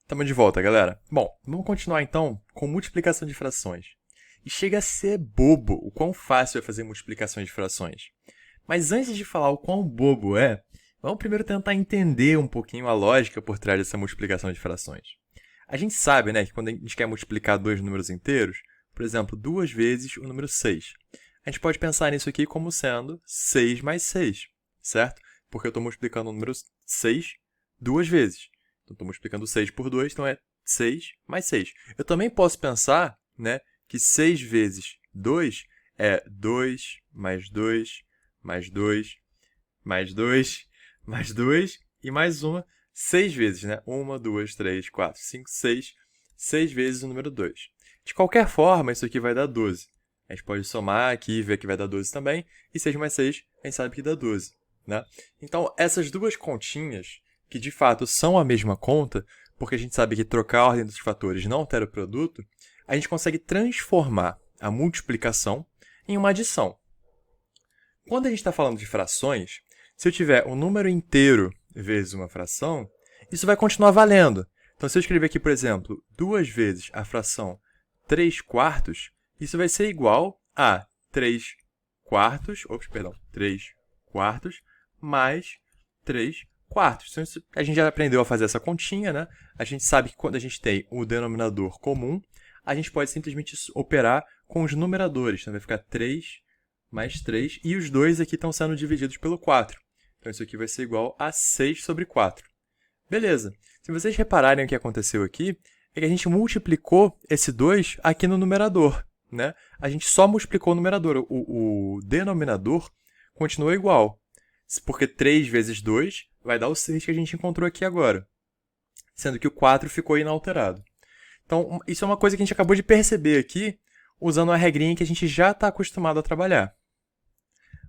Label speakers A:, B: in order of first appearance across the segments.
A: Tamo de volta, galera. Bom, vamos continuar então com multiplicação de frações. E chega a ser bobo o quão fácil é fazer multiplicações de frações. Mas antes de falar o quão bobo é, vamos primeiro tentar entender um pouquinho a lógica por trás dessa multiplicação de frações. A gente sabe, né, que quando a gente quer multiplicar dois números inteiros, por exemplo, duas vezes o número 6, a gente pode pensar nisso aqui como sendo 6 mais 6, certo? Porque eu estou multiplicando o número 6 duas vezes. Então, estou multiplicando 6 por 2, então é 6 mais 6. Eu também posso pensar, né, que 6 vezes 2 é 2 mais 2 mais 2 mais 2 mais 2 e mais uma. 6 vezes, né? 1, 2, 3, 4, 5, 6. 6 vezes o número 2. De qualquer forma, isso aqui vai dar 12. A gente pode somar aqui e ver que vai dar 12 também. E 6 mais 6, a gente sabe que dá 12. Né? Então, essas duas continhas, que de fato são a mesma conta, porque a gente sabe que trocar a ordem dos fatores não altera o produto, a gente consegue transformar a multiplicação em uma adição. Quando a gente está falando de frações, se eu tiver um número inteiro vezes uma fração, isso vai continuar valendo. Então, se eu escrever aqui, por exemplo, duas vezes a fração 3 quartos, isso vai ser igual a 3 quartos, 3 quartos mais 3 quartos. Então, a gente já aprendeu a fazer essa continha, né? A gente sabe que quando a gente tem o denominador comum, a gente pode simplesmente operar com os numeradores. Então, vai ficar 3 mais 3, e os dois aqui estão sendo divididos pelo 4. Então, isso aqui vai ser igual a 6 sobre 4. Beleza. Se vocês repararem o que aconteceu aqui, é que a gente multiplicou esse 2 aqui no numerador. Né? A gente só multiplicou o numerador. O denominador continua igual. Porque 3 vezes 2 vai dar o 6 que a gente encontrou aqui agora. Sendo que o 4 ficou inalterado. Então, isso é uma coisa que a gente acabou de perceber aqui, usando a regrinha que a gente já está acostumado a trabalhar.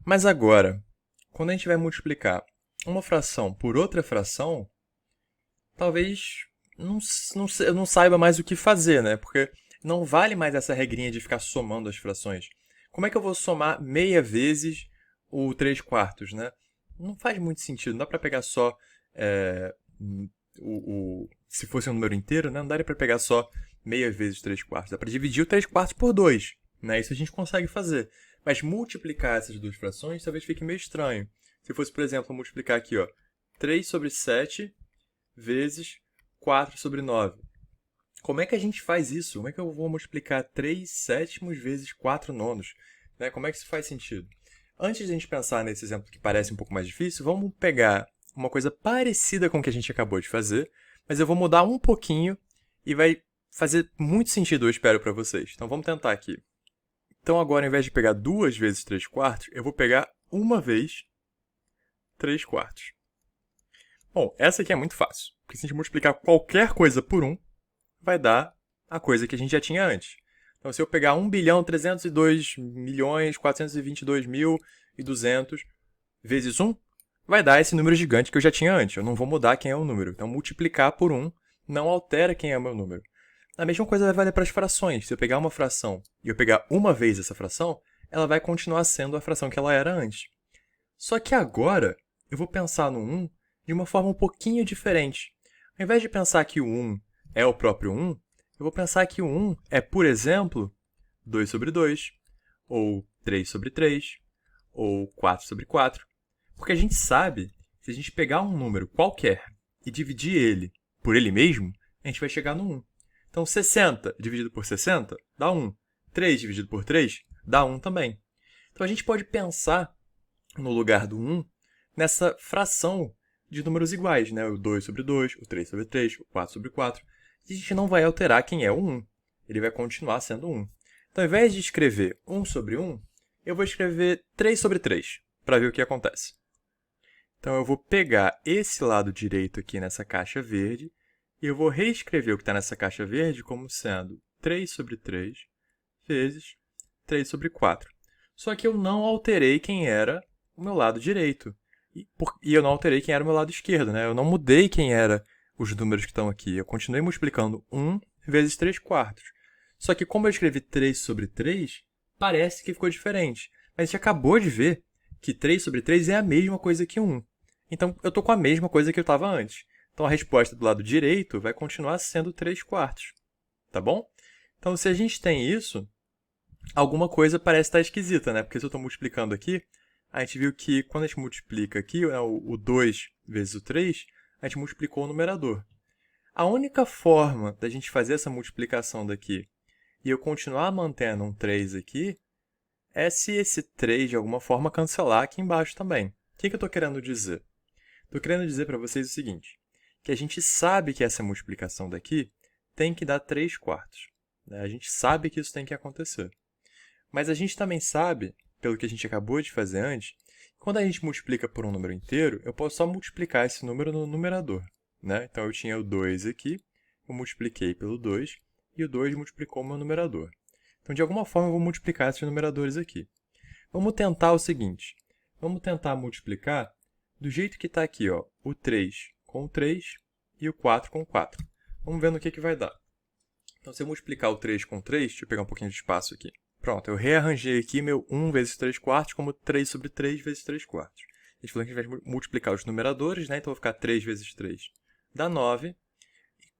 A: Mas agora, quando a gente vai multiplicar uma fração por outra fração, talvez eu não saiba mais o que fazer, né? Porque não vale mais essa regrinha de ficar somando as frações. Como é que eu vou somar meia vezes o 3 quartos, né? Não faz muito sentido. Não dá para pegar só se fosse um número inteiro, né? Não daria para pegar só meia vezes 3 quartos. Dá para dividir o 3 quartos por 2. Né? Isso a gente consegue fazer. Mas multiplicar essas duas frações talvez fique meio estranho. Se fosse, por exemplo, multiplicar aqui, ó, 3 sobre 7 vezes 4 sobre 9. Como é que a gente faz isso? Como é que eu vou multiplicar 3 sétimos vezes 4 nonos? Né? Como é que isso faz sentido? Antes de a gente pensar nesse exemplo que parece um pouco mais difícil, vamos pegar uma coisa parecida com o que a gente acabou de fazer, mas eu vou mudar um pouquinho e vai fazer muito sentido, eu espero, para vocês. Então, vamos tentar aqui. Então, agora, ao invés de pegar 2 vezes 3 quartos, eu vou pegar uma vez 3 quartos. Bom, essa aqui é muito fácil, porque se a gente multiplicar qualquer coisa por 1, vai dar a coisa que a gente já tinha antes. Então, se eu pegar 1.302.422.200 vezes 1, vai dar esse número gigante que eu já tinha antes. Eu não vou mudar quem é o número. Então, multiplicar por 1 não altera quem é o meu número. A mesma coisa vai valer para as frações. Se eu pegar uma fração e eu pegar uma vez essa fração, ela vai continuar sendo a fração que ela era antes. Só que agora, eu vou pensar no 1 de uma forma um pouquinho diferente. Ao invés de pensar que o 1 é o próprio 1, eu vou pensar que o 1 é, por exemplo, 2 sobre 2, ou 3 sobre 3, ou 4 sobre 4. Porque a gente sabe, se a gente pegar um número qualquer e dividir ele por ele mesmo, a gente vai chegar no 1. Então, 60 dividido por 60 dá 1. 3 dividido por 3 dá 1 também. Então, a gente pode pensar, no lugar do 1, nessa fração de números iguais, né? O 2 sobre 2, o 3 sobre 3, o 4 sobre 4. E a gente não vai alterar quem é o 1. Ele vai continuar sendo 1. Então, ao invés de escrever 1 sobre 1, eu vou escrever 3 sobre 3, para ver o que acontece. Então, eu vou pegar esse lado direito aqui nessa caixa verde e eu vou reescrever o que está nessa caixa verde como sendo 3 sobre 3 vezes 3 sobre 4. Só que eu não alterei quem era o meu lado direito. E eu não alterei quem era o meu lado esquerdo, né? Eu não mudei quem era os números que estão aqui. Eu continuei multiplicando 1 vezes 3 quartos. Só que como eu escrevi 3 sobre 3, parece que ficou diferente. Mas a gente acabou de ver que 3 sobre 3 é a mesma coisa que 1. Então, eu estou com a mesma coisa que eu estava antes. Então, a resposta do lado direito vai continuar sendo 3/4, tá bom? Então, se a gente tem isso, alguma coisa parece estar esquisita, né? Porque se eu estou multiplicando aqui, a gente viu que quando a gente multiplica aqui, né, o 2 vezes o 3, a gente multiplicou o numerador. A única forma da gente fazer essa multiplicação daqui e eu continuar mantendo um 3 aqui é se esse 3 de alguma forma cancelar aqui embaixo também. O que eu estou querendo dizer? Estou querendo dizer para vocês o seguinte, que a gente sabe que essa multiplicação daqui tem que dar 3/4. Né? A gente sabe que isso tem que acontecer. Mas a gente também sabe, pelo que a gente acabou de fazer antes, que quando a gente multiplica por um número inteiro, eu posso só multiplicar esse número no numerador. Né? Então, eu tinha o 2 aqui, eu multipliquei pelo 2, e o 2 multiplicou o meu numerador. Então, de alguma forma, eu vou multiplicar esses numeradores aqui. Vamos tentar o seguinte. Vamos tentar multiplicar do jeito que está aqui, ó, o 3 com o 3 e o 4 com o 4. Vamos ver no que vai dar. Então, se eu multiplicar o 3 com o 3, deixa eu pegar um pouquinho de espaço aqui. Pronto, eu rearranjei aqui meu 1 vezes 3/4 como 3 sobre 3 vezes 3/4. A gente falou que a gente vai multiplicar os numeradores, né? Então, eu vou ficar 3 vezes 3 dá 9, e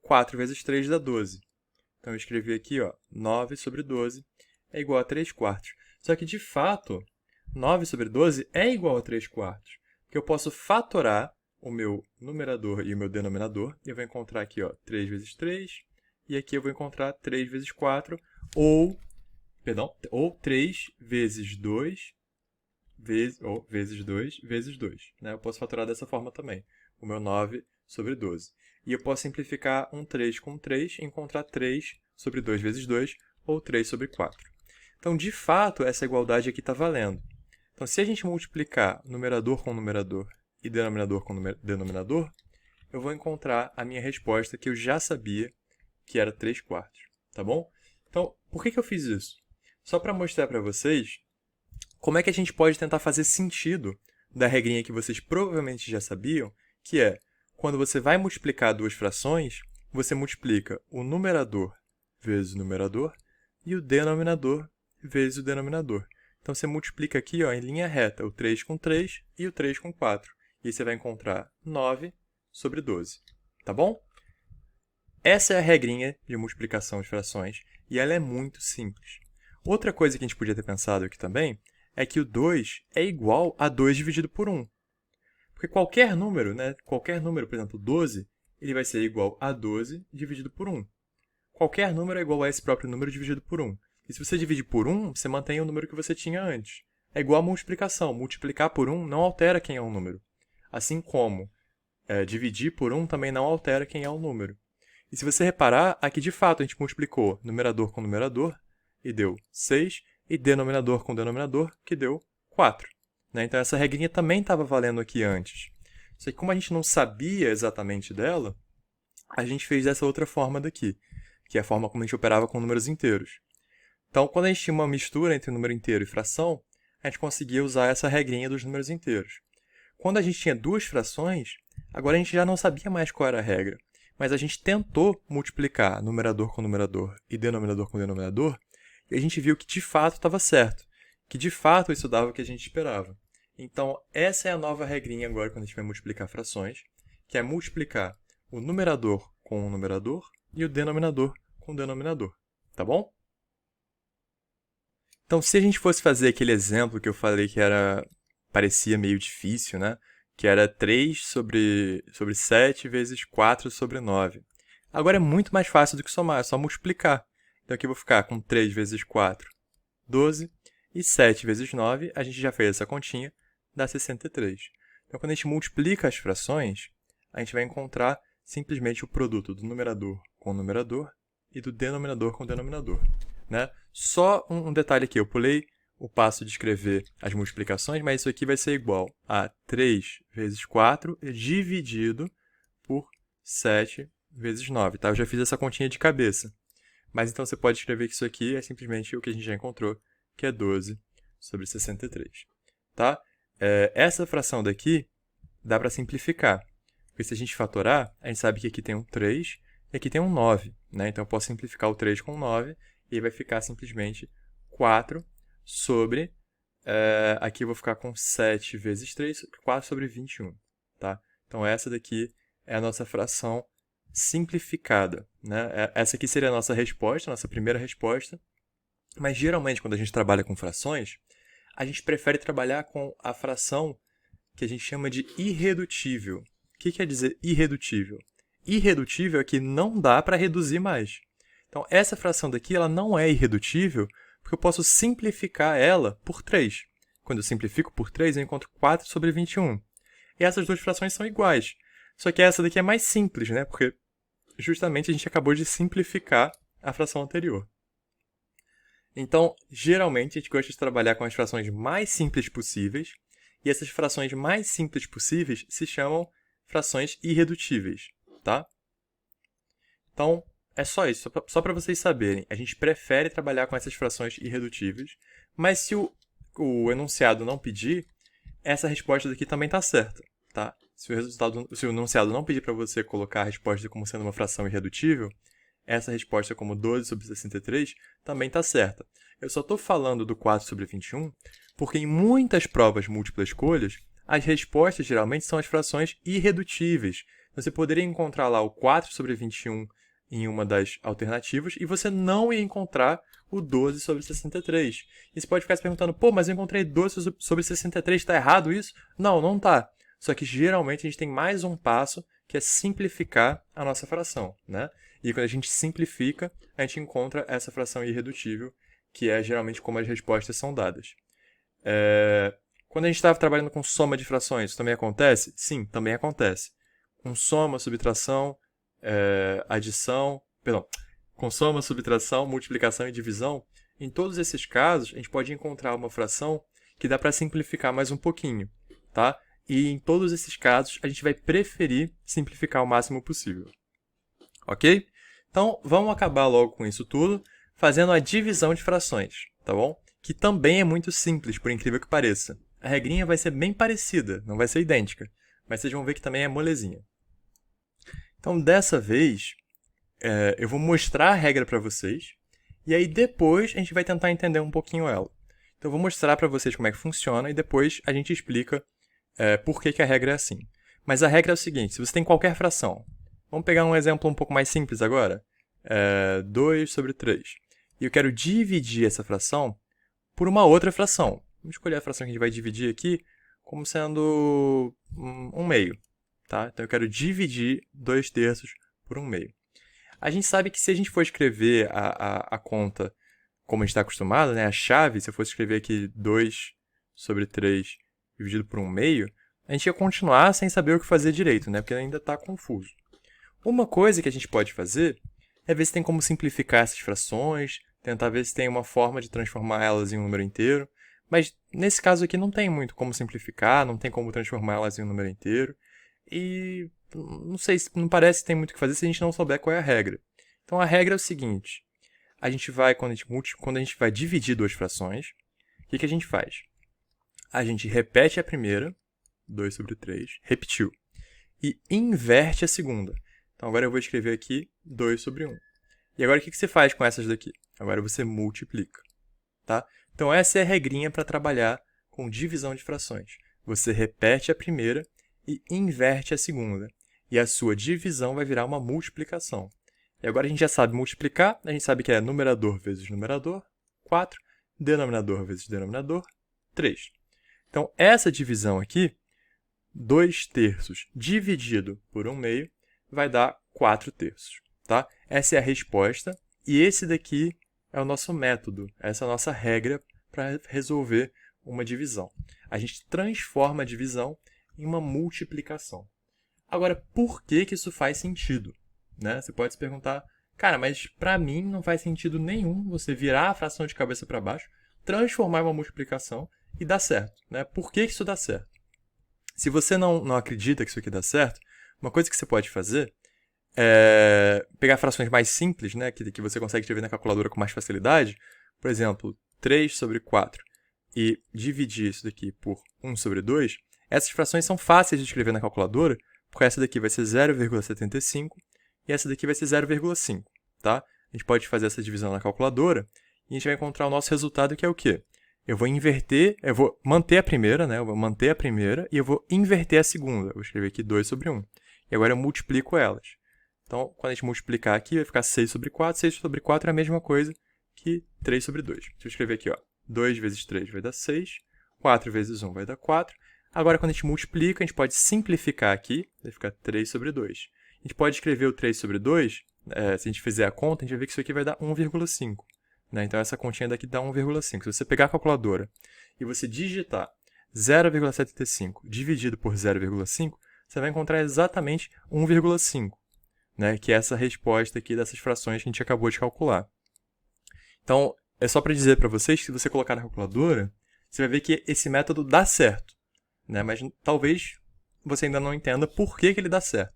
A: 4 vezes 3 dá 12. Então, eu escrevi aqui, ó, 9 sobre 12 é igual a 3/4. Só que, de fato, 9 sobre 12 é igual a 3/4. Porque eu posso fatorar o meu numerador e o meu denominador. E eu vou encontrar aqui, ó, 3 vezes 3. E aqui eu vou encontrar 3 vezes 4. Ou 3 vezes 2 vezes 2 vezes 2. Né? Eu posso fatorar dessa forma também. O meu 9 sobre 12. E eu posso simplificar um 3 com 3 e encontrar 3 sobre 2 vezes 2, ou 3 sobre 4. Então, de fato, essa igualdade aqui está valendo. Então, se a gente multiplicar numerador com numerador e denominador com denominador, eu vou encontrar a minha resposta que eu já sabia que era 3/4. Tá bom? Então, por que eu fiz isso? Só para mostrar para vocês como é que a gente pode tentar fazer sentido da regrinha que vocês provavelmente já sabiam, que é, quando você vai multiplicar duas frações, você multiplica o numerador vezes o numerador e o denominador vezes o denominador. Então, você multiplica aqui, ó, em linha reta o 3 com 3 e o 3 com 4. E aí você vai encontrar 9 sobre 12. Tá bom? Essa é a regrinha de multiplicação de frações e ela é muito simples. Outra coisa que a gente podia ter pensado aqui também é que o 2 é igual a 2 dividido por 1. Porque qualquer número, né, qualquer número, por exemplo, 12, ele vai ser igual a 12 dividido por 1. Qualquer número é igual a esse próprio número dividido por 1. E se você divide por 1, você mantém o número que você tinha antes. É igual a multiplicação. Multiplicar por 1 não altera quem é o número. Assim como dividir por 1 também não altera quem é o número. E se você reparar, aqui de fato a gente multiplicou numerador com numerador, e deu 6, e denominador com denominador, que deu 4. Né? Então essa regrinha também estava valendo aqui antes. Só que como a gente não sabia exatamente dela, a gente fez dessa outra forma daqui, que é a forma como a gente operava com números inteiros. Então, quando a gente tinha uma mistura entre número inteiro e fração, a gente conseguia usar essa regrinha dos números inteiros. Quando a gente tinha duas frações, agora a gente já não sabia mais qual era a regra, mas a gente tentou multiplicar numerador com numerador e denominador com denominador, e a gente viu que de fato estava certo, que de fato isso dava o que a gente esperava. Então, essa é a nova regrinha agora quando a gente vai multiplicar frações, que é multiplicar o numerador com o numerador e o denominador com o denominador. Tá bom? Então, se a gente fosse fazer aquele exemplo que eu falei que parecia meio difícil, né? Que era 3 sobre 7 vezes 4 sobre 9. Agora é muito mais fácil do que somar, é só multiplicar. Então aqui eu vou ficar com 3 vezes 4, 12. E 7 vezes 9, a gente já fez essa continha, dá 63. Então, quando a gente multiplica as frações, a gente vai encontrar simplesmente o produto do numerador com o numerador e do denominador com o denominador. Né? Só um detalhe aqui, eu pulei o passo de escrever as multiplicações, mas isso aqui vai ser igual a 3 vezes 4 dividido por 7 vezes 9. Tá? Eu já fiz essa continha de cabeça. Mas então você pode escrever que isso aqui é simplesmente o que a gente já encontrou, que é 12 sobre 63. Tá? Essa fração daqui dá para simplificar. Porque se a gente fatorar, a gente sabe que aqui tem um 3 e aqui tem um 9. Né? Então eu posso simplificar o 3 com 9 e aí vai ficar simplesmente 4 sobre... aqui eu vou ficar com 7 vezes 3, 4 sobre 21. Tá? Então essa daqui é a nossa fração simplificada, né? Essa aqui seria a nossa resposta, a nossa primeira resposta. Mas, geralmente, quando a gente trabalha com frações, a gente prefere trabalhar com a fração que a gente chama de irredutível. O que quer dizer irredutível? Irredutível é que não dá para reduzir mais. Então, essa fração daqui ela não é irredutível, porque eu posso simplificar ela por 3. Quando eu simplifico por 3, eu encontro 4 sobre 21. E essas duas frações são iguais. Só que essa daqui é mais simples, né? Porque justamente a gente acabou de simplificar a fração anterior. Então, geralmente, a gente gosta de trabalhar com as frações mais simples possíveis, e essas frações mais simples possíveis se chamam frações irredutíveis, tá? Então, é só isso, só para vocês saberem. A gente prefere trabalhar com essas frações irredutíveis, mas se o enunciado não pedir, essa resposta daqui também está certa, tá? Se o enunciado não pedir para você colocar a resposta como sendo uma fração irredutível, essa resposta como 12 sobre 63 também está certa. Eu só estou falando do 4 sobre 21 porque em muitas provas múltiplas escolhas, as respostas geralmente são as frações irredutíveis. Você poderia encontrar lá o 4 sobre 21 em uma das alternativas e você não ia encontrar o 12 sobre 63. E você pode ficar se perguntando, pô, mas eu encontrei 12 sobre 63, está errado isso? Não, não está. Só que geralmente a gente tem mais um passo que é simplificar a nossa fração, né? E quando a gente simplifica, a gente encontra essa fração irredutível, que é geralmente como as respostas são dadas. Quando a gente estava trabalhando com soma de frações, isso também acontece? Sim, também acontece. Com soma, subtração, com soma, subtração, multiplicação e divisão, em todos esses casos, a gente pode encontrar uma fração que dá para simplificar mais um pouquinho, tá? E em todos esses casos, a gente vai preferir simplificar o máximo possível. Ok? Então, vamos acabar logo com isso tudo, fazendo a divisão de frações, tá bom? Que também é muito simples, por incrível que pareça. A regrinha vai ser bem parecida, não vai ser idêntica, mas vocês vão ver que também é molezinha. Então, dessa vez, eu vou mostrar a regra para vocês, e aí depois a gente vai tentar entender um pouquinho ela. Então, eu vou mostrar para vocês como é que funciona, e depois a gente explica por que a regra é assim. Mas a regra é o seguinte, se você tem qualquer fração, vamos pegar um exemplo um pouco mais simples agora, 2 sobre 3, e eu quero dividir essa fração por uma outra fração. Vamos escolher a fração que a gente vai dividir aqui como sendo 1/2. Tá? Então, eu quero dividir 2/3 por 1/2. A gente sabe que se a gente for escrever a conta como a gente está acostumado, né, a chave, se eu fosse escrever aqui 2 sobre 3 dividido por 1/2, a gente ia continuar sem saber o que fazer direito, né, porque ainda está confuso. Uma coisa que a gente pode fazer é ver se tem como simplificar essas frações, tentar ver se tem uma forma de transformar elas em um número inteiro, mas nesse caso aqui não tem muito como simplificar, não tem como transformar elas em um número inteiro, e não sei, não parece que tem muito o que fazer se a gente não souber qual é a regra. Então a regra é o seguinte, a gente vai, quando a gente vai dividir duas frações, o que a gente faz? A gente repete a primeira, 2 sobre 3, repetiu, e inverte a segunda. Então agora eu vou escrever aqui 2 sobre 1. E agora o que você faz com essas daqui? Agora você multiplica, tá? Então essa é a regrinha para trabalhar com divisão de frações. Você repete a primeira e inverte a segunda. E a sua divisão vai virar uma multiplicação. E agora a gente já sabe multiplicar, a gente sabe que é numerador vezes numerador, 4, denominador vezes denominador, 3. Então essa divisão aqui, 2/3 dividido por 1/2, vai dar 4/3. Tá? Essa é a resposta e esse daqui é o nosso método, essa é a nossa regra para resolver uma divisão. A gente transforma a divisão em uma multiplicação. Agora, por que isso faz sentido? Né? Você pode se perguntar, cara, mas para mim não faz sentido nenhum você virar a fração de cabeça para baixo, transformar em uma multiplicação e dar certo. Né? Por que isso dá certo? Se você não acredita que isso aqui dá certo, uma coisa que você pode fazer é pegar frações mais simples, né, que você consegue escrever na calculadora com mais facilidade, por exemplo, 3 sobre 4, e dividir isso daqui por 1 sobre 2, essas frações são fáceis de escrever na calculadora, porque essa daqui vai ser 0,75 e essa daqui vai ser 0,5, tá? A gente pode fazer essa divisão na calculadora e a gente vai encontrar o nosso resultado, que é o quê? Eu vou manter a primeira, né? Eu vou manter a primeira e eu vou inverter a segunda. Eu vou escrever aqui 2 sobre 1. E agora eu multiplico elas. Então, quando a gente multiplicar aqui, vai ficar 6 sobre 4. 6 sobre 4 é a mesma coisa que 3 sobre 2. Deixa eu escrever aqui, ó. 2 vezes 3 vai dar 6. 4 vezes 1 vai dar 4. Agora, quando a gente multiplica, a gente pode simplificar aqui. Vai ficar 3 sobre 2. A gente pode escrever o 3 sobre 2. Se a gente fizer a conta, a gente vai ver que isso aqui vai dar 1,5. Né? Então, essa continha daqui dá 1,5. Se você pegar a calculadora e você digitar 0,75 dividido por 0,5, você vai encontrar exatamente 1,5. Né, que é essa resposta aqui dessas frações que a gente acabou de calcular. Então, é só para dizer para vocês que se você colocar na calculadora, você vai ver que esse método dá certo. Né, mas talvez você ainda não entenda por que ele dá certo.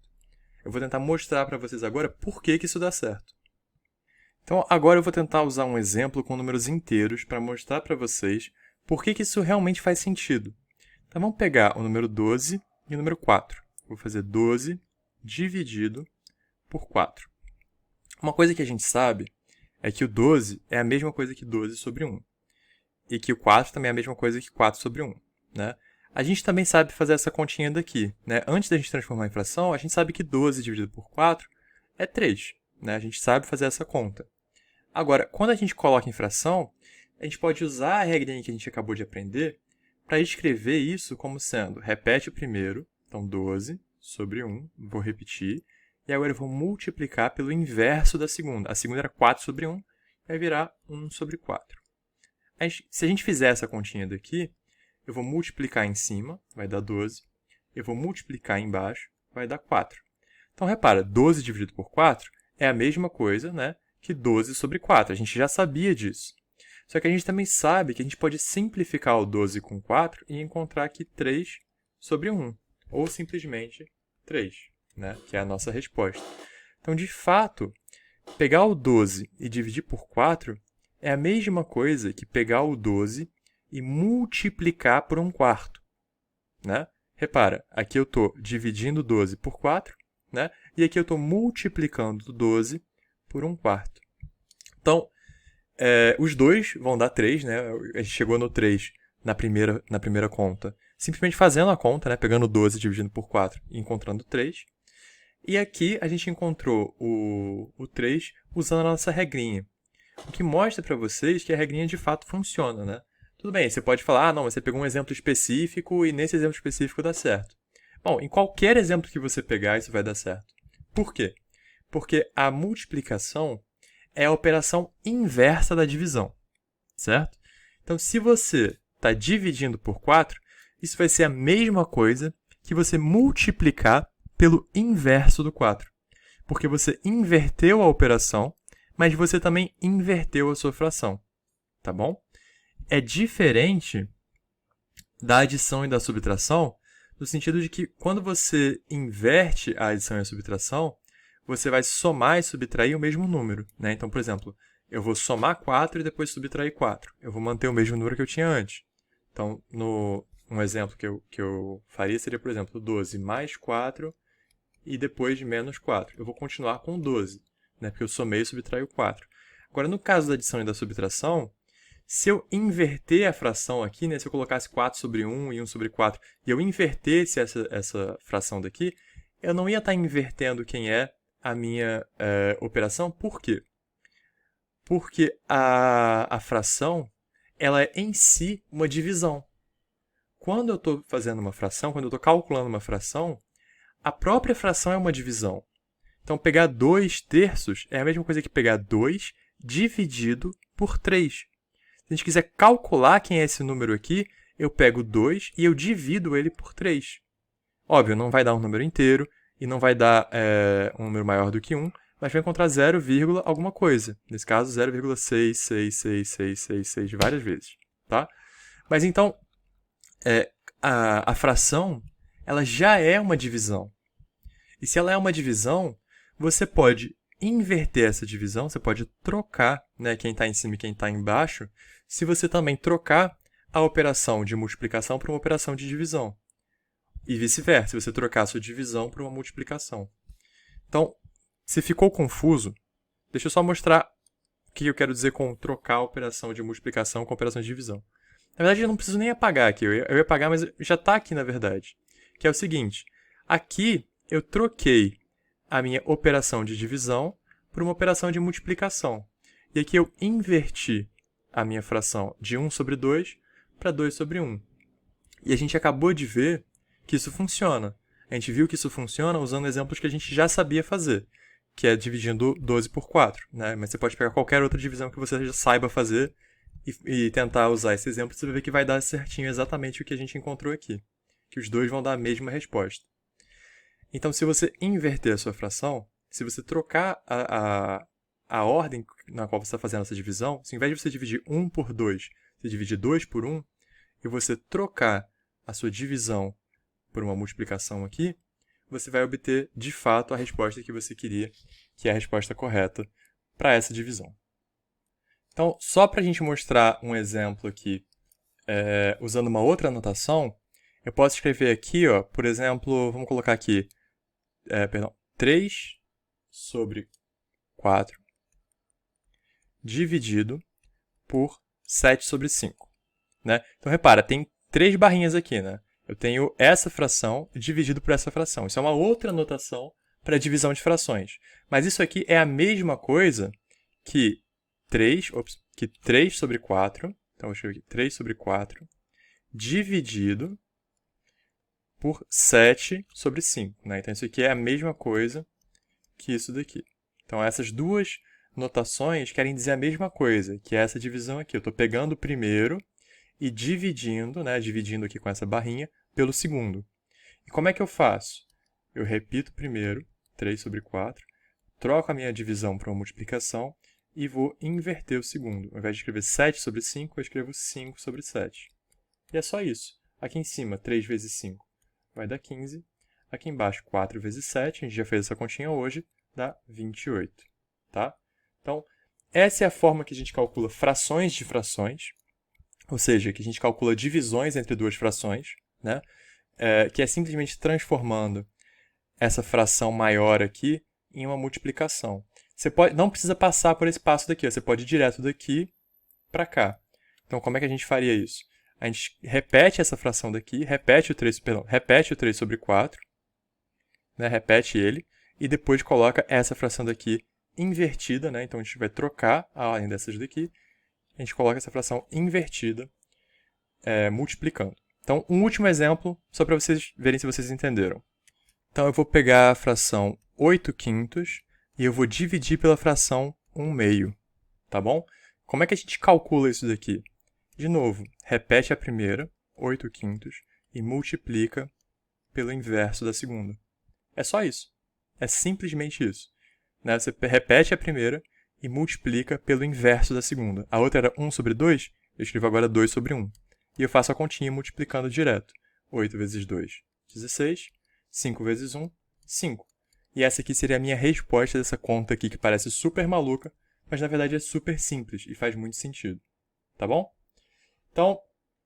A: Eu vou tentar mostrar para vocês agora por que isso dá certo. Então, agora eu vou tentar usar um exemplo com números inteiros para mostrar para vocês por que isso realmente faz sentido. Então, vamos pegar o número 12 e o número 4. Vou fazer 12 dividido por 4. Uma coisa que a gente sabe é que o 12 é a mesma coisa que 12 sobre 1. E que o 4 também é a mesma coisa que 4 sobre 1. Né? A gente também sabe fazer essa continha daqui. Né? Antes da gente transformar em fração, a gente sabe que 12 dividido por 4 é 3. Né? A gente sabe fazer essa conta. Agora, quando a gente coloca em fração, a gente pode usar a regrinha que a gente acabou de aprender para escrever isso como sendo, repete o primeiro, então 12 sobre 1, vou repetir, e agora eu vou multiplicar pelo inverso da segunda. A segunda era 4 sobre 1, vai virar 1 sobre 4. Se a gente fizer essa continha daqui, eu vou multiplicar em cima, vai dar 12. Eu vou multiplicar embaixo, vai dar 4. Então, repara, 12 dividido por 4 é a mesma coisa, né, que 12 sobre 4. A gente já sabia disso. Só que a gente também sabe que a gente pode simplificar o 12 com 4 e encontrar aqui 3 sobre 1. Ou simplesmente 3. Né, que é a nossa resposta. Então, de fato, pegar o 12 e dividir por 4 é a mesma coisa que pegar o 12 e multiplicar por 1/4. Né? Repara, aqui eu estou dividindo 12 por 4, né? E aqui eu estou multiplicando 12 por 1/4. Então, os dois vão dar 3, né? A gente chegou no 3 na primeira conta, simplesmente fazendo a conta, né? Pegando 12 dividindo por 4 e encontrando 3. E aqui a gente encontrou o 3 usando a nossa regrinha. O que mostra para vocês que a regrinha de fato funciona, né? Tudo bem, você pode falar, não, você pegou um exemplo específico e nesse exemplo específico dá certo. Bom, em qualquer exemplo que você pegar, isso vai dar certo. Por quê? Porque a multiplicação é a operação inversa da divisão, certo? Então, se você está dividindo por 4, isso vai ser a mesma coisa que você multiplicar pelo inverso do 4. Porque você inverteu a operação, mas você também inverteu a sua fração. Tá bom? É diferente da adição e da subtração, no sentido de que quando você inverte a adição e a subtração, você vai somar e subtrair o mesmo número. Né? Então, por exemplo, eu vou somar 4 e depois subtrair 4. Eu vou manter o mesmo número que eu tinha antes. Então, um exemplo que eu faria seria, por exemplo, 12 mais 4 e depois de menos 4. Eu vou continuar com 12, né? Porque eu somei e subtraí o 4. Agora, no caso da adição e da subtração, se eu inverter a fração aqui, né? Se eu colocasse 4 sobre 1 e 1 sobre 4, e eu invertesse essa fração daqui, eu não ia estar invertendo quem é a minha operação. Por quê? Porque a fração ela é em si uma divisão. Quando eu estou fazendo uma fração, quando eu estou calculando uma fração, a própria fração é uma divisão. Então, pegar 2/3 é a mesma coisa que pegar 2 dividido por 3. Se a gente quiser calcular quem é esse número aqui, eu pego 2 e eu divido ele por 3. Óbvio, não vai dar um número inteiro e não vai dar um número maior do que 1, mas vai encontrar 0, alguma coisa. Nesse caso, 0,6666666 várias vezes. Tá? Mas então, a fração ela já é uma divisão. E se ela é uma divisão, você pode inverter essa divisão, você pode trocar, né, quem está em cima e quem está embaixo, se você também trocar a operação de multiplicação para uma operação de divisão. E vice-versa, se você trocar a sua divisão para uma multiplicação. Então, se ficou confuso, deixa eu só mostrar o que eu quero dizer com trocar a operação de multiplicação com a operação de divisão. Na verdade, eu não preciso nem apagar aqui, eu ia apagar, mas já está aqui na verdade. Que é o seguinte, aqui eu troquei a minha operação de divisão por uma operação de multiplicação. E aqui eu inverti a minha fração de 1 sobre 2 para 2 sobre 1. E a gente acabou de ver que isso funciona. A gente viu que isso funciona usando exemplos que a gente já sabia fazer, que é dividindo 12 por 4. Né? Mas você pode pegar qualquer outra divisão que você já saiba fazer e tentar usar esse exemplo, você vai ver que vai dar certinho exatamente o que a gente encontrou aqui. Que os dois vão dar a mesma resposta. Então, se você inverter a sua fração, se você trocar a ordem na qual você está fazendo essa divisão, se ao invés de você dividir 1 por 2, você dividir 2 por 1, e você trocar a sua divisão por uma multiplicação aqui, você vai obter, de fato, a resposta que você queria, que é a resposta correta para essa divisão. Então, só para a gente mostrar um exemplo aqui, usando uma outra notação, eu posso escrever aqui, ó, por exemplo, vamos colocar aqui, 3 sobre 4 dividido por 7 sobre 5. Né? Então, repara, tem 3 barrinhas aqui, né? Eu tenho essa fração dividido por essa fração. Isso é uma outra notação para divisão de frações. Mas isso aqui é a mesma coisa que 3 sobre 4, então eu vou escrever aqui 3 sobre 4, dividido por 7 sobre 5. Né? Então, isso aqui é a mesma coisa que isso daqui. Então, essas duas notações querem dizer a mesma coisa, que é essa divisão aqui. Eu estou pegando o primeiro e dividindo, né, dividindo aqui com essa barrinha, pelo segundo. E como é que eu faço? Eu repito primeiro, 3 sobre 4, troco a minha divisão para uma multiplicação e vou inverter o segundo. Ao invés de escrever 7 sobre 5, eu escrevo 5 sobre 7. E é só isso. Aqui em cima, 3 vezes 5 vai dar 15. Aqui embaixo, 4 vezes 7, a gente já fez essa continha hoje, dá 28. Tá? Então, essa é a forma que a gente calcula frações de frações, ou seja, que a gente calcula divisões entre duas frações, né? Que é simplesmente transformando essa fração maior aqui em uma multiplicação. Você não precisa passar por esse passo daqui, você pode ir direto daqui para cá. Então, como é que a gente faria isso? A gente repete essa fração daqui, repete o 3 sobre 4, né? Repete ele, e depois coloca essa fração daqui invertida, né? Então, a gente vai trocar a ordem dessas daqui, a gente coloca essa fração invertida, multiplicando. Então, um último exemplo, só para vocês verem se vocês entenderam. Então, eu vou pegar a fração 8/5 e eu vou dividir pela fração 1/2, tá bom? Como é que a gente calcula isso daqui? De novo, repete a primeira, 8/5, e multiplica pelo inverso da segunda. É só isso. É simplesmente isso. Né? Você repete a primeira e multiplica pelo inverso da segunda. A outra era 1 sobre 2, eu escrevo agora 2 sobre 1. E eu faço a continha multiplicando direto. 8 vezes 2, 16. 5 vezes 1, 5. E essa aqui seria a minha resposta dessa conta aqui, que parece super maluca, mas na verdade é super simples e faz muito sentido. Tá bom? Então,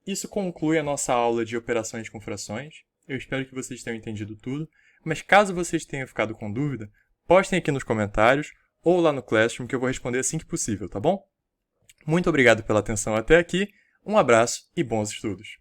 A: isso conclui a nossa aula de operações com frações. Eu espero que vocês tenham entendido tudo, mas caso vocês tenham ficado com dúvida, postem aqui nos comentários ou lá no Classroom que eu vou responder assim que possível, tá bom? Muito obrigado pela atenção até aqui, um abraço e bons estudos!